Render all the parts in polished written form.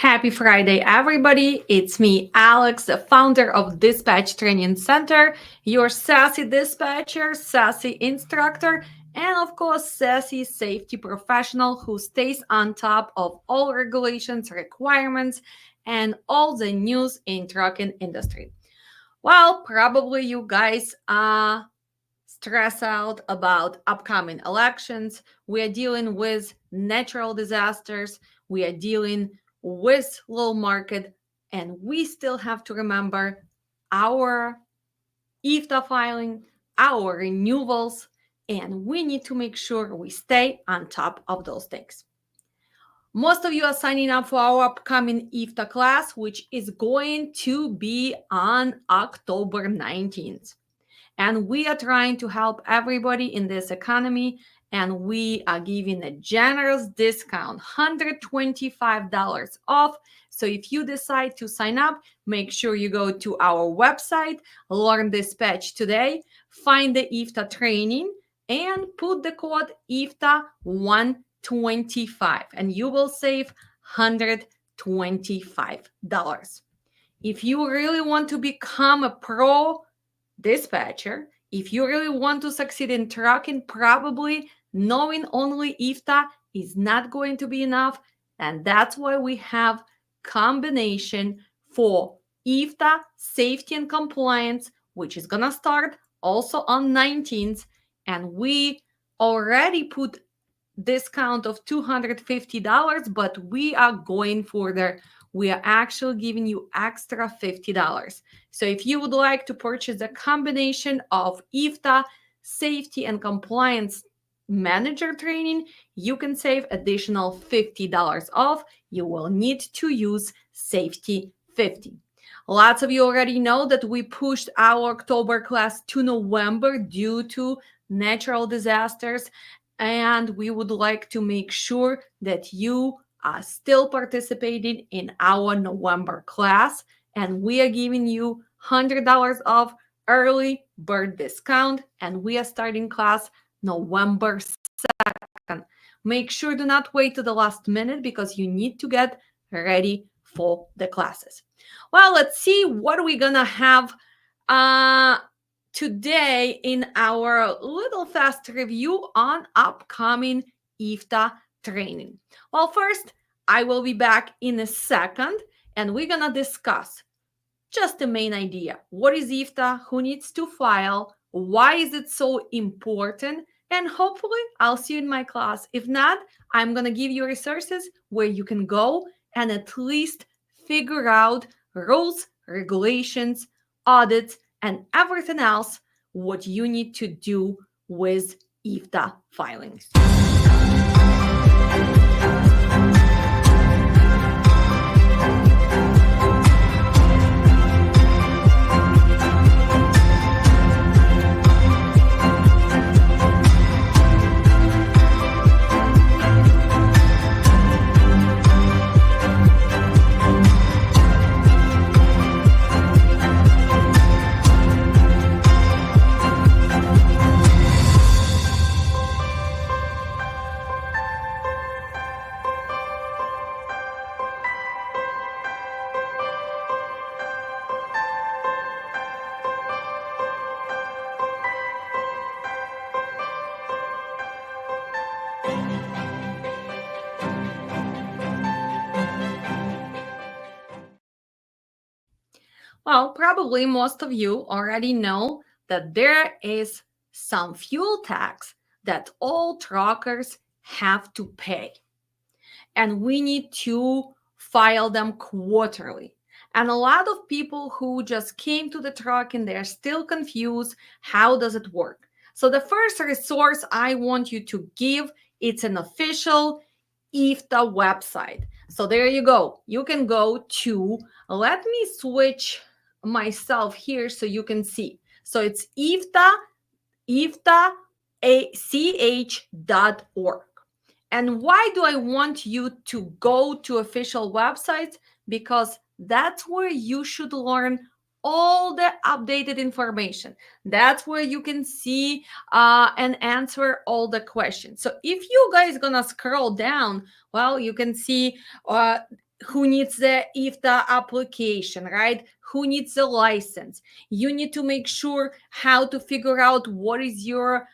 Happy Friday, everybody. It's me, Alex, the founder of Dispatch Training Center, your sassy dispatcher, sassy instructor, and of course, sassy safety professional who stays on top of all regulations, requirements, and all the news in trucking industry. Well, probably you guys are stressed out about upcoming elections. We are dealing with natural disasters. We are dealing with low market, and we still have to remember our IFTA filing, our renewals, and we need to make sure we stay on top of those things. Most of you are signing up for our upcoming IFTA class, which is going to be on October 19th. And we are trying to help everybody in this economy, and we are giving a generous discount, $125 off. So if you decide to sign up, make sure you go to our website, Learn Dispatch today, find the IFTA training, and put the code IFTA 125, and you will save $125. If you really want to become a pro dispatcher, if you really want to succeed in trucking, probably knowing only IFTA is not going to be enough. And that's why we have combination for IFTA safety and compliance, which is going to start also on 19th. And we already put discount of $250, but we are going further. We are actually giving you extra $50. So if you would like to purchase a combination of IFTA safety and compliance manager training, you can save additional $50 off. You will need to use safety 50. Lots of you already know that we pushed our October class to November due to natural disasters, and we would like to make sure that you are still participating in our November class, and we are giving you $100 off early bird discount, and we are starting class November 2nd. Make sure do not wait to the last minute because you need to get ready for the classes. Well, let's see what we're gonna have today in our little fast review on upcoming IFTA training. Well, first, I will be back in a second, and we're gonna discuss just the main idea. What is IFTA? Who needs to file? Why is it so important? And hopefully, I'll see you in my class. If not, I'm gonna give you resources where you can go and at least figure out rules, regulations, audits, and everything else what you need to do with IFTA filings. Well, probably most of you already know that there is some fuel tax that all truckers have to pay. And we need to file them quarterly. And a lot of people who just came to the truck and they're still confused, how does it work? So the first resource I want you to give, it's an official IFTA website. So there you go. You can go to, let me switch myself here so you can see. So it's IFTA.ch.org. And why do I want you to go to official websites? Because that's where you should learn all the updated information. That's where you can see and answer all the questions. So if you guys gonna scroll down, well, you can see who needs the IFTA application, right? Who needs a license? You need to make sure how to figure out what is your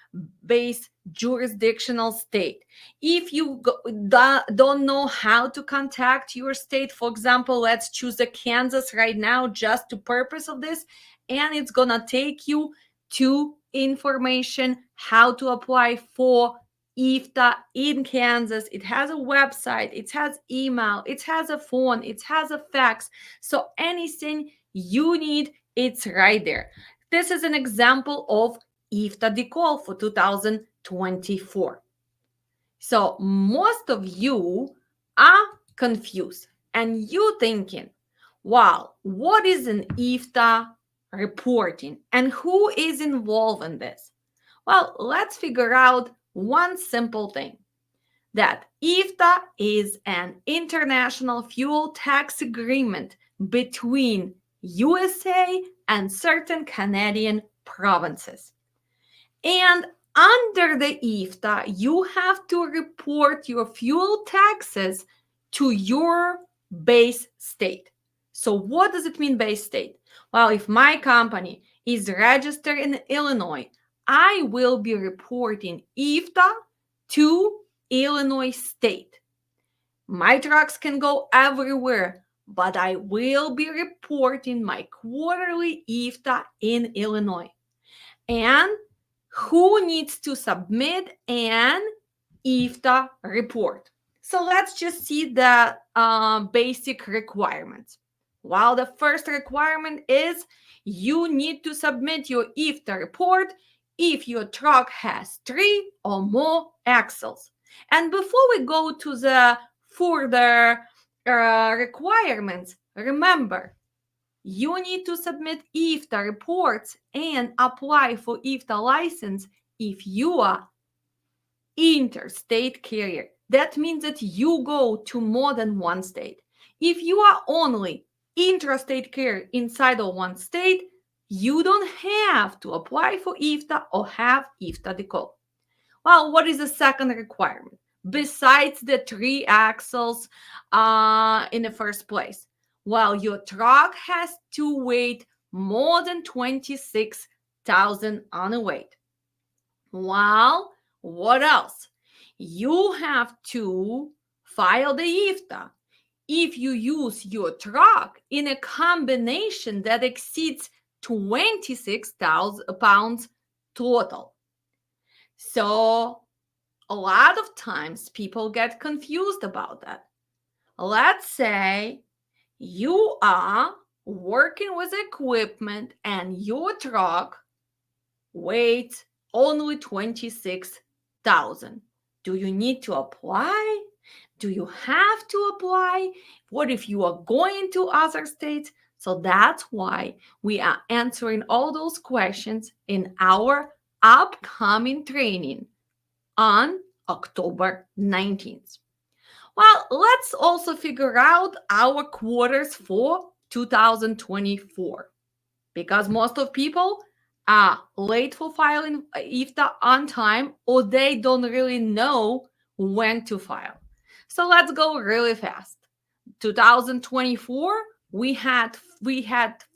base jurisdictional state. If you don't know how to contact your state, for example, let's choose a Kansas right now just to purpose of this, and it's gonna take you to information how to apply for IFTA in Kansas. It has a website, it has email, it has a phone, it has a fax. So anything you need, it's right there. This is an example of IFTA decal for 2024. So most of you are confused and you thinking, wow, what is an IFTA reporting and who is involved in this? Well, let's figure out one simple thing, that IFTA is an international fuel tax agreement between USA and certain Canadian provinces. And under the IFTA, you have to report your fuel taxes to your base state. So what does it mean base state? Well, if my company is registered in Illinois, I will be reporting IFTA to Illinois state. My trucks can go everywhere, but I will be reporting my quarterly IFTA in Illinois. And who needs to submit an IFTA report? So let's just see the basic requirements. Well, the first requirement is you need to submit your IFTA report if your truck has 3 or more axles. And before we go to the further requirements, remember, you need to submit IFTA reports and apply for IFTA license if you are interstate carrier. That means that you go to more than one state. If you are only intrastate carrier inside of one state, you don't have to apply for IFTA or have IFTA decal. Well, what is the second requirement besides the 3 axles in the first place? Well, your truck has to weigh more than 26,000 on a weight. Well, what else? You have to file the IFTA if you use your truck in a combination that exceeds 26,000 pounds total. So a lot of times people get confused about that. Let's say you are working with equipment and your truck weighs only 26,000. Do you need to apply? Do you have to apply? What if you are going to other states? So that's why we are answering all those questions in our upcoming training on October 19th. Well, let's also figure out our quarters for 2024, because most of people are late for filing IFTA on time, or they don't really know when to file. So let's go really fast. 2024, we had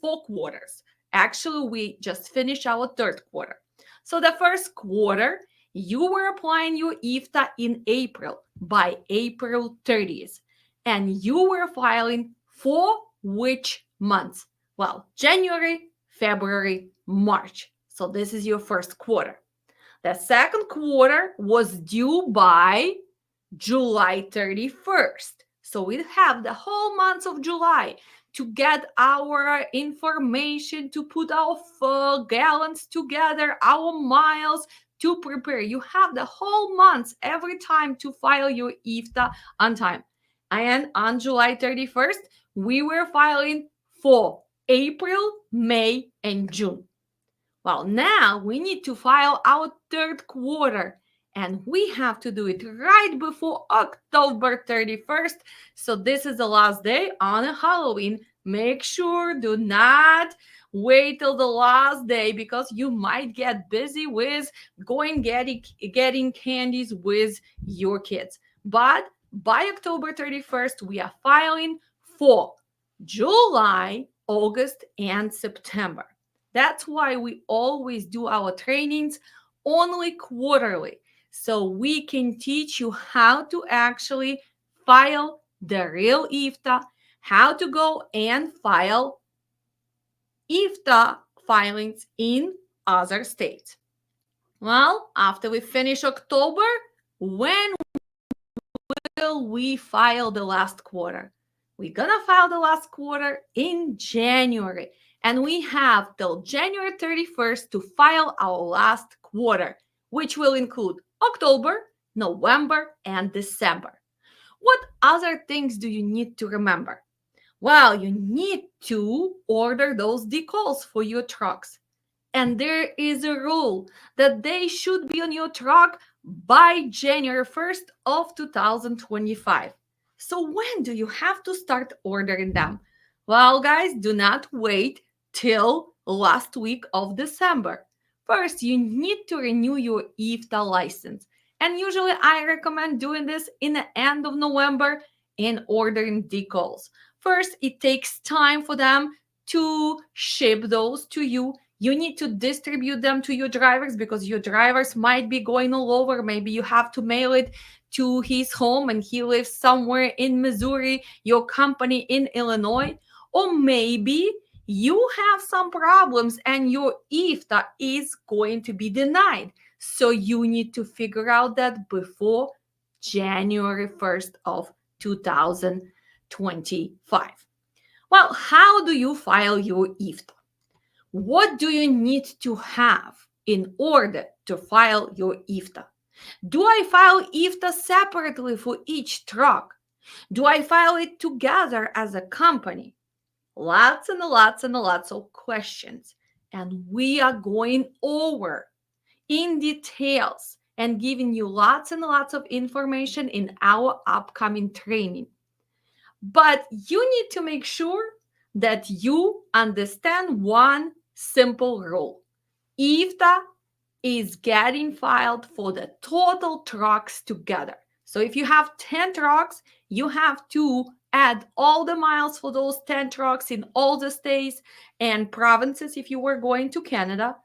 4 quarters. Actually, we just finished our 3rd quarter. So the first quarter, you were applying your IFTA in April by April 30th. And you were filing for which months? Well, January, February, March. So this is your first quarter. The second quarter was due by July 31st. So we have the whole month of July to get our information, to put our gallons together, our miles, to prepare. You have the whole month every time to file your IFTA on time. And on July 31st, we were filing for April, May, and June. Well, now we need to file our 3rd quarter, and we have to do it right before October 31st. So this is the last day on a Halloween. Make sure, do not wait till the last day, because you might get busy with getting candies with your kids. But by October 31st, we are filing for July, August, and September. That's why we always do our trainings only quarterly, so we can teach you how to actually file the real IFTA, how to go and file IFTA filings in other states. Well, after we finish October, when will we file the last quarter? We're gonna file the last quarter in January, and we have till January 31st to file our last quarter, which will include October, November, and December. What other things do you need to remember? Well, you need to order those decals for your trucks. And there is a rule that they should be on your truck by January 1st of 2025. So when do you have to start ordering them? Well, guys, do not wait till last week of December. First, you need to renew your IFTA license. And usually I recommend doing this in the end of November and ordering decals. First, it takes time for them to ship those to you. You need to distribute them to your drivers because your drivers might be going all over. Maybe you have to mail it to his home and he lives somewhere in Missouri, your company in Illinois. Or maybe you have some problems and your IFTA is going to be denied. So you need to figure out that before January 1st of 2025. Well, how do you file your IFTA? What do you need to have in order to file your IFTA? Do I file IFTA separately for each truck? Do I file it together as a company? Lots and lots and lots of questions. And we are going over in details and giving you lots and lots of information in our upcoming training. But you need to make sure that you understand one simple rule. IFTA is getting filed for the total trucks together. So if you have 10 trucks, you have to add all the miles for those 10 trucks in all the states and provinces if you were going to Canada,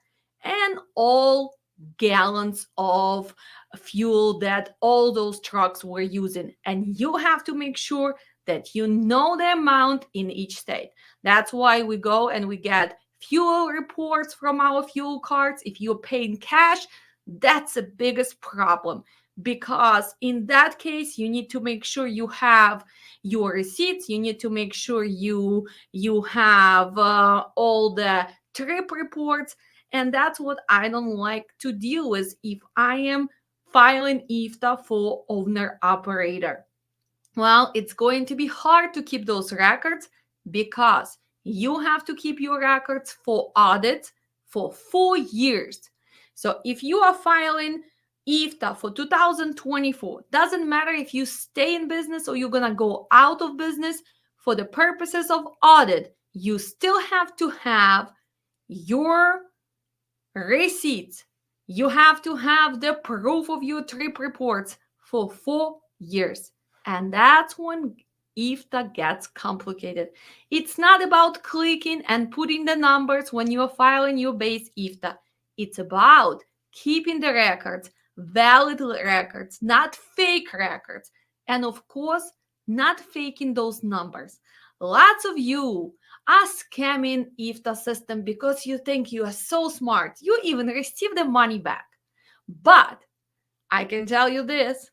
and all gallons of fuel that all those trucks were using. And you have to make sure that you know the amount in each state. That's why we go and we get fuel reports from our fuel cards. If you're paying cash, that's the biggest problem, because in that case you need to make sure you have your receipts. You need to make sure you have all the trip reports, and that's what I don't like to deal with if I am filing IFTA for owner operator. Well, it's going to be hard to keep those records because you have to keep your records for audit for 4 years. So if you are filing IFTA for 2024, doesn't matter if you stay in business or you're going to go out of business, for the purposes of audit, you still have to have your receipts. You have to have the proof of your trip reports for 4 years. And that's when IFTA gets complicated. It's not about clicking and putting the numbers when you're filing your base IFTA. It's about keeping the records, valid records, not fake records. And of course, not faking those numbers. Lots of you are scamming IFTA system because you think you are so smart. You even receive the money back. But I can tell you this.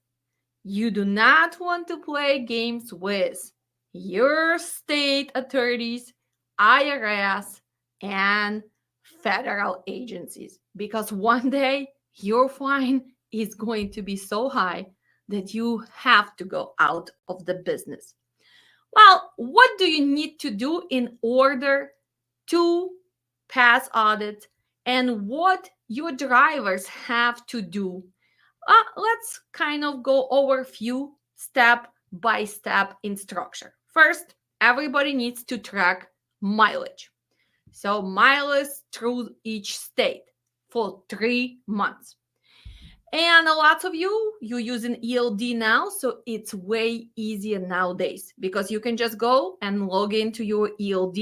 You do not want to play games with your state authorities, IRS, and federal agencies, because one day your fine is going to be so high that you have to go out of the business. Well, what do you need to do in order to pass audit, and what your drivers have to do? Let's kind of go over a few step-by-step instruction. First, everybody needs to track mileage. So mileage through each state for 3 months. And a lot of you using ELD now, so it's way easier nowadays because you can just go and log into your ELD.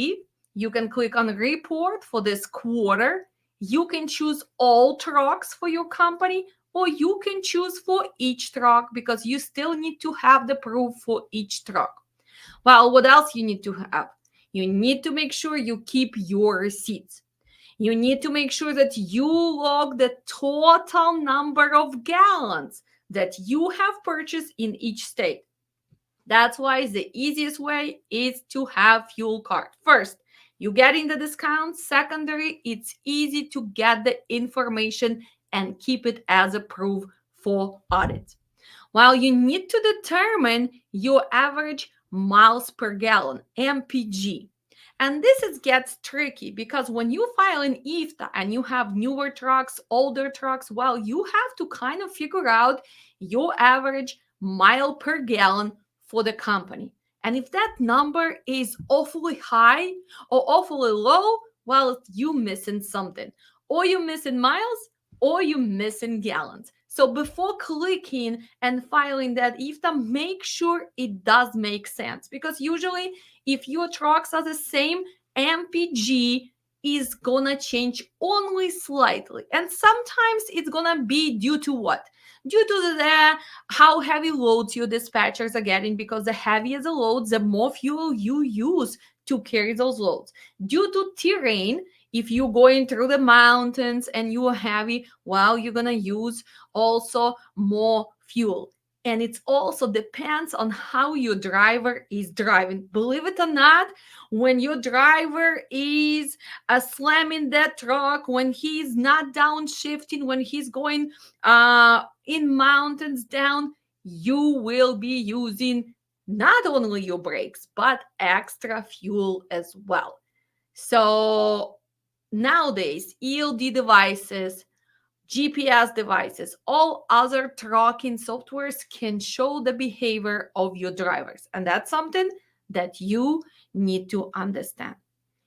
You can click on report for this quarter. You can choose all trucks for your company, or you can choose for each truck because you still need to have the proof for each truck. Well, what else you need to have? You need to make sure you keep your receipts. You need to make sure that you log the total number of gallons that you have purchased in each state. That's why the easiest way is to have fuel card. First, you getting the discount. Secondary, it's easy to get the information and keep it as a proof for audit. While you need to determine your average miles per gallon, MPG. And this gets tricky because when you file an IFTA and you have newer trucks, older trucks, well, you have to kind of figure out your average mile per gallon for the company. And if that number is awfully high or awfully low, well, you missing something. Or you missing miles or you missing gallons. So before clicking and filing that IFTA, make sure it does make sense. Because usually if your trucks are the same, MPG is gonna change only slightly. And sometimes it's gonna be due to what? Due to the how heavy loads your dispatchers are getting, because the heavier the loads, the more fuel you use to carry those loads. Due to terrain, if you're going through the mountains and you're heavy, well, you're gonna use also more fuel. And it also depends on how your driver is driving. Believe it or not, when your driver is slamming that truck, when he's not downshifting, when he's going in mountains down, you will be using not only your brakes, but extra fuel as well. So nowadays, ELD devices, GPS devices, all other tracking softwares can show the behavior of your drivers. And that's something that you need to understand.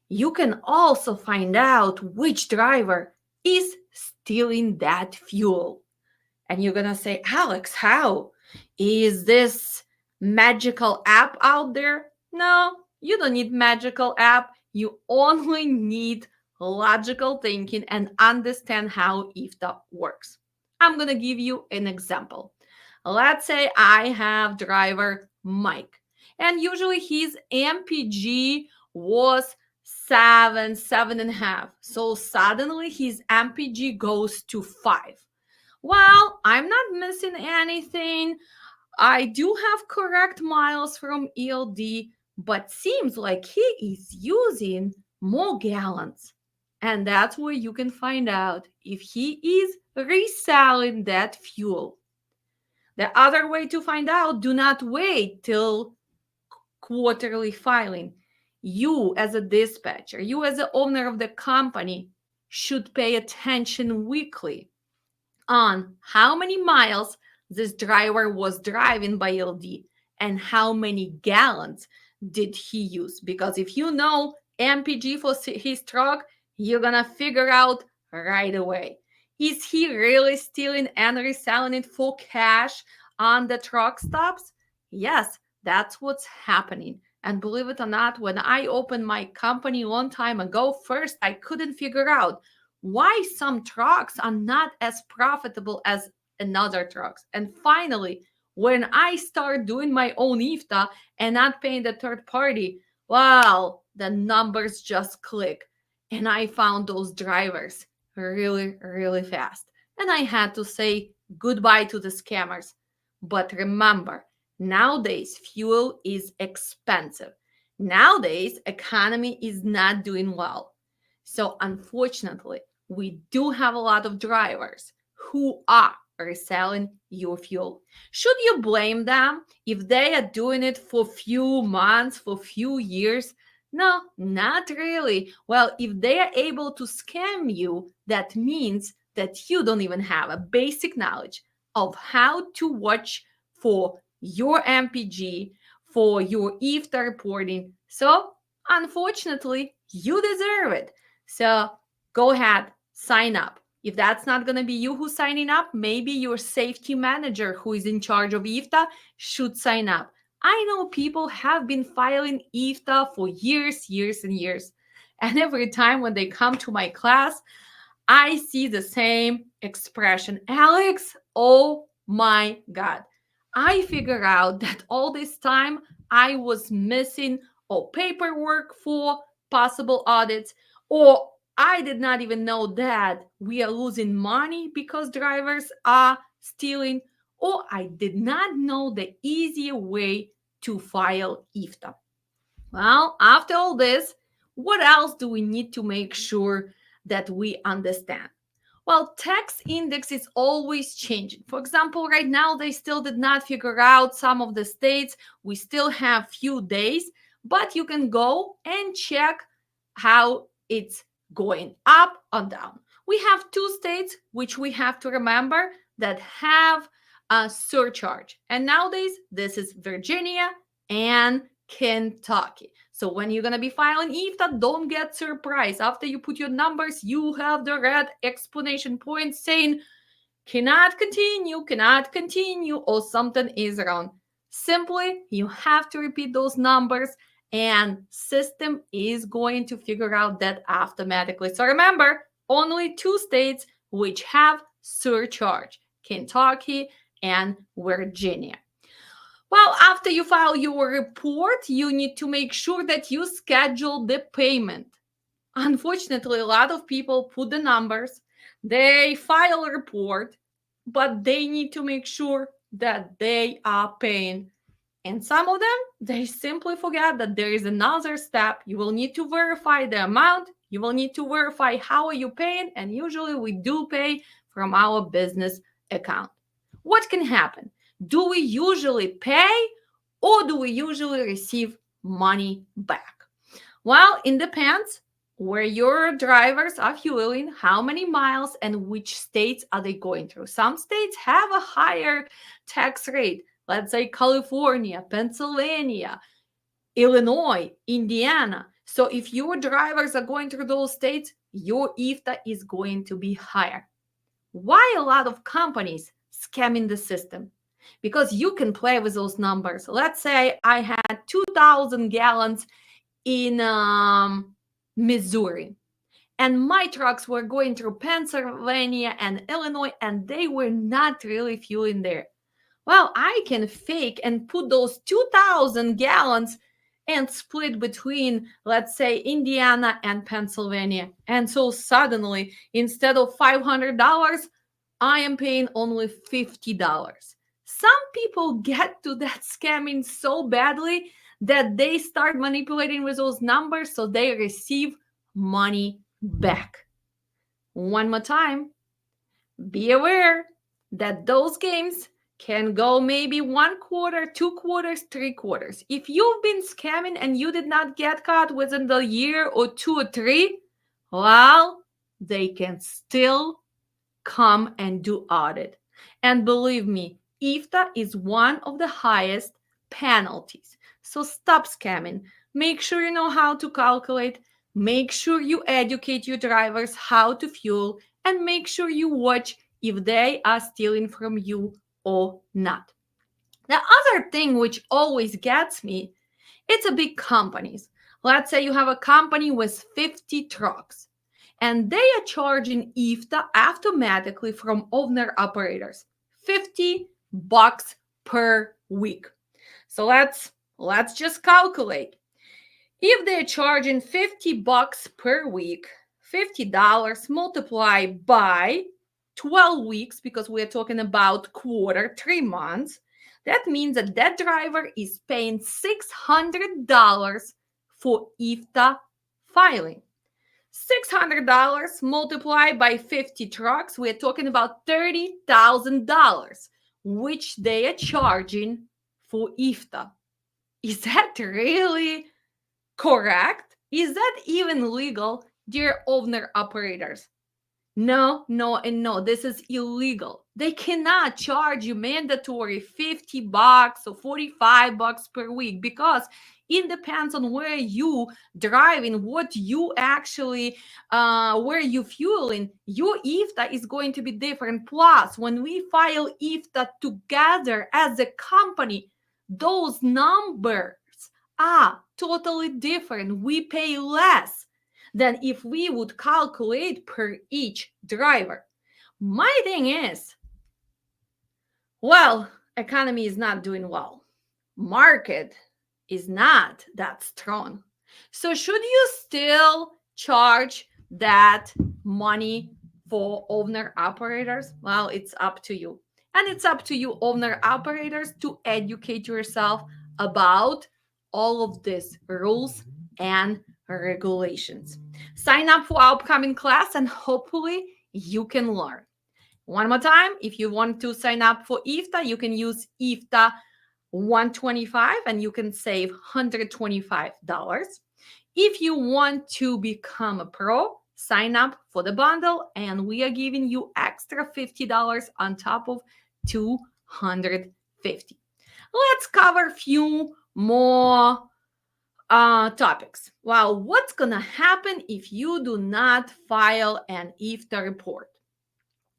You can also find out which driver is stealing that fuel. And you're going to say, Alex, how? Is this magical app out there? No, you don't need magical app. You only need logical thinking and understand how IFTA works. I'm going to give you an example. Let's say I have driver Mike, and usually his MPG was 7.5. So suddenly his MPG goes to 5. Well, I'm not missing anything. I do have correct miles from ELD, but seems like he is using more gallons. And that's where you can find out if he is reselling that fuel. The other way to find out, do not wait till quarterly filing. You as a dispatcher, you as the owner of the company should pay attention weekly on how many miles this driver was driving by LD and how many gallons did he use. Because if you know MPG for his truck, you're gonna figure out right away. Is he really stealing and reselling it for cash on the truck stops? Yes, that's what's happening. And believe it or not, when I opened my company a long time ago, first I couldn't figure out why some trucks are not as profitable as another trucks. And finally, when I start doing my own IFTA and not paying the third party, well, the numbers just click. And I found those drivers really, really fast. And I had to say goodbye to the scammers. But remember, nowadays fuel is expensive. Nowadays, economy is not doing well. So unfortunately, we do have a lot of drivers who are reselling your fuel. Should you blame them if they are doing it for few months, for few years? No, not really. Well, if they are able to scam you, that means that you don't even have a basic knowledge of how to watch for your MPG, for your IFTA reporting. So, unfortunately, you deserve it. So, go ahead, sign up. If that's not going to be you who's signing up, maybe your safety manager who is in charge of IFTA should sign up. I know people have been filing IFTA for years, years, and years. And every time when they come to my class, I see the same expression. Alex, oh my God. I figure out that all this time I was missing all paperwork for possible audits, or I did not even know that we are losing money because drivers are stealing, or I did not know the easier way to file IFTA. Well, after all this, what else do we need to make sure that we understand? Well, tax index is always changing. For example, right now they still did not figure out some of the states. We still have few days, but you can go and check how it's going up or down. We have two states which we have to remember that have a surcharge. And nowadays, this is Virginia and Kentucky. So when you're going to be filing IFTA, don't get surprised. After you put your numbers, you have the red explanation point saying cannot continue, or something is wrong. Simply, you have to repeat those numbers and system is going to figure out that automatically. So remember, only two states which have surcharge, Kentucky and Virginia. Well, after you file your report, you need to make sure that you schedule the payment. Unfortunately, a lot of people put the numbers, they file a report, but they need to make sure that they are paying. And some of them, they simply forget that there is another step. You will need to verify the amount. You will need to verify how are you paying. And usually we do pay from our business account. What can happen? Do we usually pay or do we usually receive money back? Well, it depends where your drivers are fueling, how many miles, and which states are they going through. Some states have a higher tax rate. Let's say California, Pennsylvania, Illinois, Indiana. So if your drivers are going through those states, your IFTA is going to be higher. Why a lot of companies scamming the system? Because you can play with those numbers. Let's say I had 2,000 gallons in Missouri, and my trucks were going through Pennsylvania and Illinois, and they were not really fueling there. Well, I can fake and put those 2,000 gallons and split between, let's say, Indiana and Pennsylvania. And so suddenly, instead of $500, I am paying only $50. Some people get to that scamming so badly that they start manipulating with those numbers so they receive money back. One more time, be aware that those games can go maybe 1 quarter, 2 quarters, 3 quarters. If you've been scamming and you did not get caught within the year or 2 or 3, well, they can still come and do audit. And believe me, IFTA is one of the highest penalties. So stop scamming. Make sure you know how to calculate. Make sure you educate your drivers how to fuel, and make sure you watch if they are stealing from you or not. The other thing which always gets me, it's a big companies. Let's say you have a company with 50 trucks and they are charging IFTA automatically from owner operators, $50 per week. So let's just calculate. If they're charging $50 per week, $50 multiplied by 12 weeks, because we're talking about quarter, 3 months, that means that that driver is paying $600 for IFTA filing. $600 multiplied by 50 trucks, we're talking about $30,000, which they are charging for IFTA. Is that really correct? Is that even legal, dear owner operators? No, and no. This is illegal. They cannot charge you mandatory $50 or $45 per week, because it depends on where you driving, what you actually, where you fueling. Your IFTA is going to be different. Plus, when we file IFTA together as a company, those numbers are totally different. We pay less than if we would calculate per each driver. My thing is, well, economy is not doing well. Market is not that strong. So should you still charge that money for owner operators? Well, it's up to you. And it's up to you, owner operators, to educate yourself about all of these rules and regulations. Sign up for our upcoming class and hopefully you can learn. One more time, if you want to sign up for IFTA, you can use IFTA 125 and you can save $125. If you want to become a pro, sign up for the bundle and we are giving you extra $50 on top of $250. Let's cover a few more topics. Well, what's gonna happen if you do not file an IFTA report?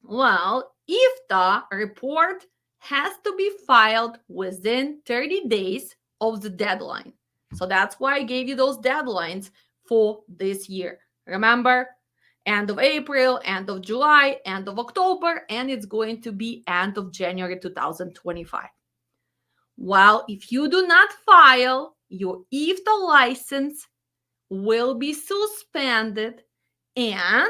Well, IFTA report has to be filed within 30 days of the deadline. So that's why I gave you those deadlines for this year. Remember, end of April, end of July, end of October, and it's going to be end of January 2025. Well, if you do not file, your IFTA license will be suspended and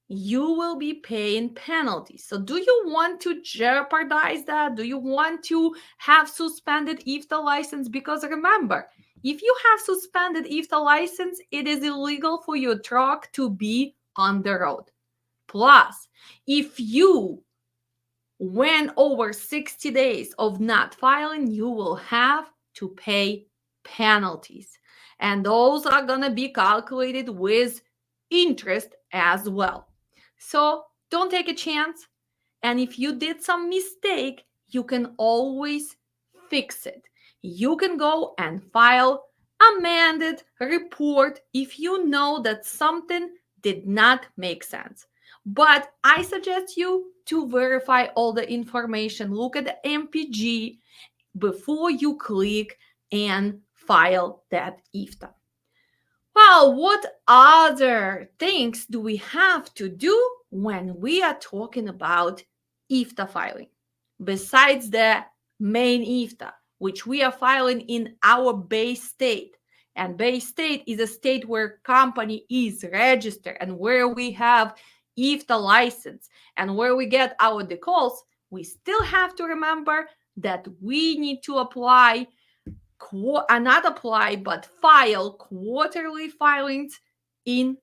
you will be paying penalties. So do you want to jeopardize that? Do you want to have suspended IFTA license? Because remember, if you have suspended IFTA license, it is illegal for your truck to be on the road. Plus, if you went over 60 days of not filing, you will have to pay penalties. And those are going to be calculated with interest as well. So don't take a chance. And if you did some mistake, you can always fix it. You can go and file amended report if you know that something did not make sense. But I suggest you to verify all the information. Look at the MPG before you click and file that IFTA. Well, what other things do we have to do when we are talking about IFTA filing? Besides the main IFTA, which we are filing in our base state. And base state is a state where company is registered and where we have IFTA license and where we get our decals. We still have to remember that we need to apply not apply, but file quarterly filings in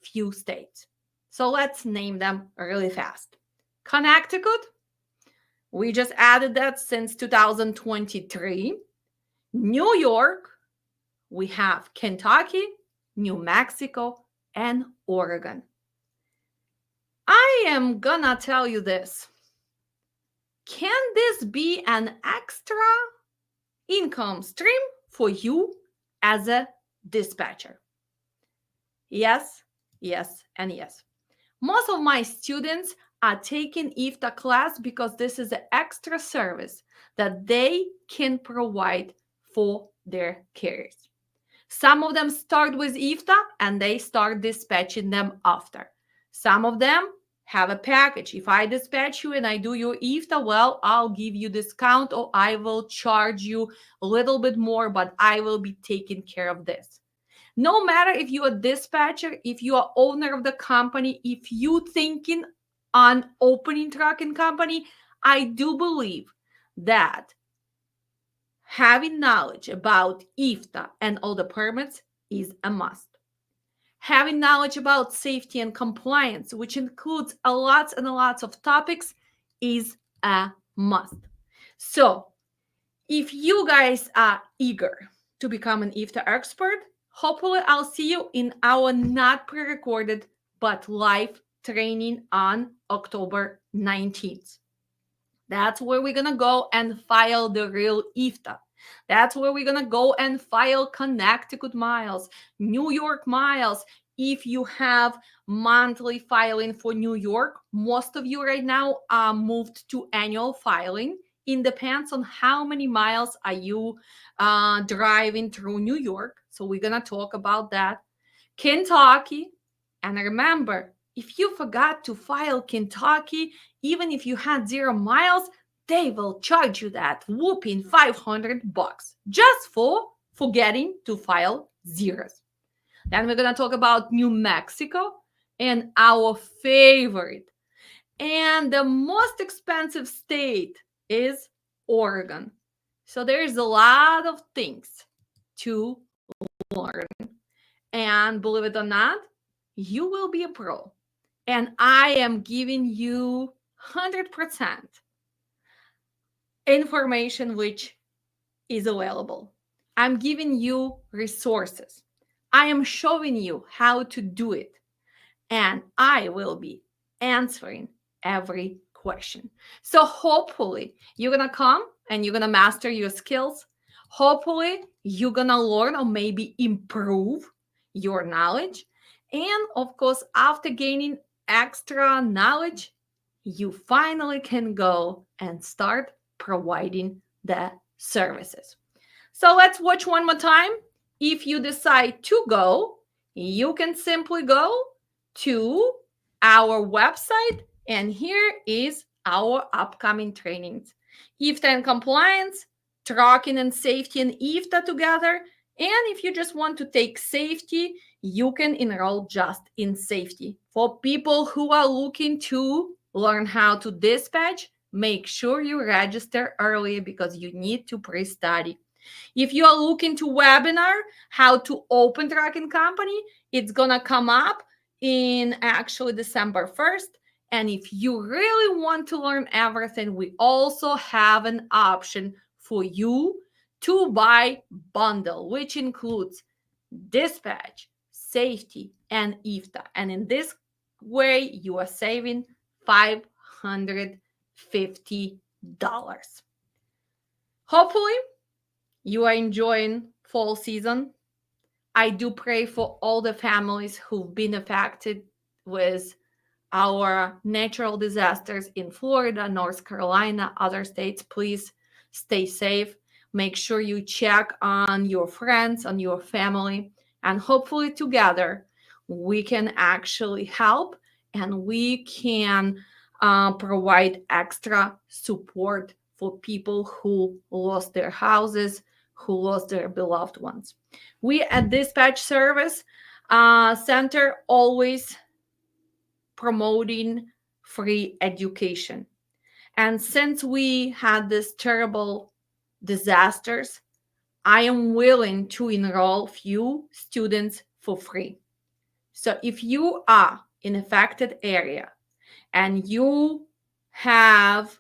few states. So let's name them really fast. Connecticut, we just added that since 2023. New York, we have Kentucky, New Mexico, and Oregon. I am gonna tell you this. Can this be an extra income stream for you as a dispatcher? Yes, yes, and yes. Most of my students are taking IFTA class because this is an extra service that they can provide for their carriers. Some of them start with IFTA and they start dispatching them after. Some of them have a package. If I dispatch you and I do your IFTA, well, I'll give you discount or I will charge you a little bit more, but I will be taking care of this. No matter if you're a dispatcher, if you are owner of the company, if you thinking on opening trucking company, I do believe that having knowledge about IFTA and all the permits is a must. Having knowledge about safety and compliance, which includes a lot of topics, is a must. So if you guys are eager to become an IFTA expert, hopefully I'll see you in our not pre-recorded but live training on October 19th. That's where we're going to go and file the real IFTA. That's where we're going to go and file Connecticut miles, New York miles. If you have monthly filing for New York, most of you right now are moved to annual filing. It depends on how many miles are you driving through New York. So we're going to talk about that. Kentucky. And remember, if you forgot to file Kentucky, even if you had 0 miles, they will charge you that whooping $500 just for forgetting to file zeros. Then we're going to talk about New Mexico and our favorite and the most expensive state is Oregon. So there's a lot of things to learn. And believe it or not, you will be a pro. And I am giving you 100% information which is available. I'm giving you resources. I am showing you how to do it. And I will be answering every question. So hopefully you're going to come and you're going to master your skills. Hopefully you're going to learn or maybe improve your knowledge. And of course, after gaining extra knowledge, you finally can go and start providing the services. So let's watch one more time. If you decide to go, you can simply go to our website, and here is our upcoming trainings. IFTA and compliance, tracking and safety and IFTA together. And if you just want to take safety, you can enroll just in safety. For people who are looking to learn how to dispatch, make sure you register early because you need to pre-study. If you are looking to webinar, how to open tracking company, it's going to come up in actually December 1st. And if you really want to learn everything, we also have an option for you to buy bundle, which includes dispatch, safety, and IFTA. And in this way, you are saving $550. Hopefully, you are enjoying fall season. I do pray for all the families who've been affected with our natural disasters in Florida, North Carolina, other states. Please stay safe. Make sure you check on your friends, on your family, and hopefully together we can actually help and we can provide extra support for people who lost their houses, who lost their beloved ones. We at Dispatch Service Center always promoting free education. And since we had these terrible disasters, I am willing to enroll few students for free. So if you are in affected area and you have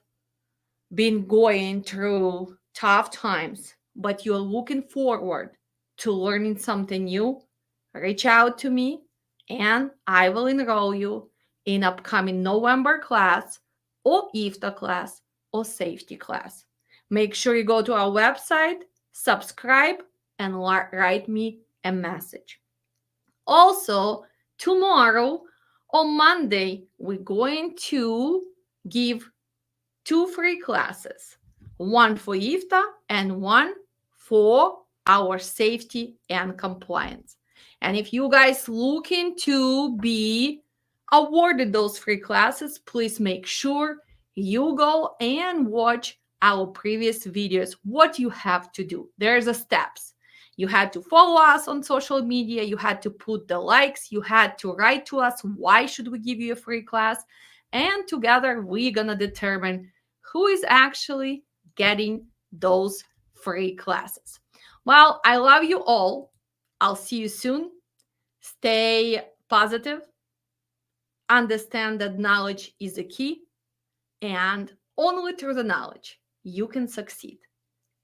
been going through tough times, but you're looking forward to learning something new, reach out to me and I will enroll you in upcoming November class or IFTA class or safety class. Make sure you go to our website, subscribe, and write me a message. Also, tomorrow on Monday, we're going to give 2 free classes, one for IFTA and one for our safety and compliance. And if you guys looking to be awarded those free classes, please make sure you go and watch our previous videos, what you have to do. There's the steps. You had to follow us on social media. You had to put the likes. You had to write to us, why should we give you a free class? And together, we're going to determine who is actually getting those free classes. Well, I love you all. I'll see you soon. Stay positive. Understand that knowledge is the key. And only through the knowledge you can succeed.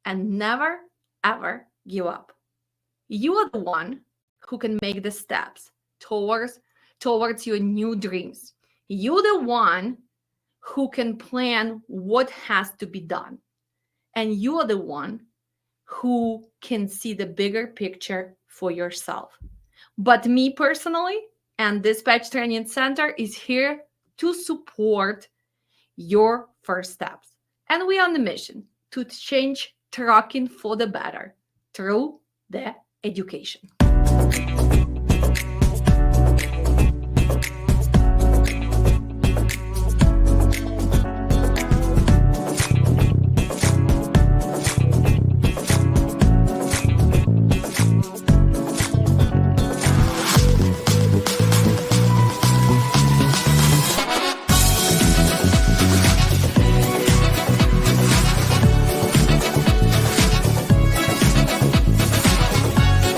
And never, ever give up. You are the one who can make the steps towards your new dreams. You're the one who can plan what has to be done. And you are the one who can see the bigger picture for yourself. But me personally, and Dispatch Training Center is here to support your first steps. And we are on the mission to change trucking for the better through the education.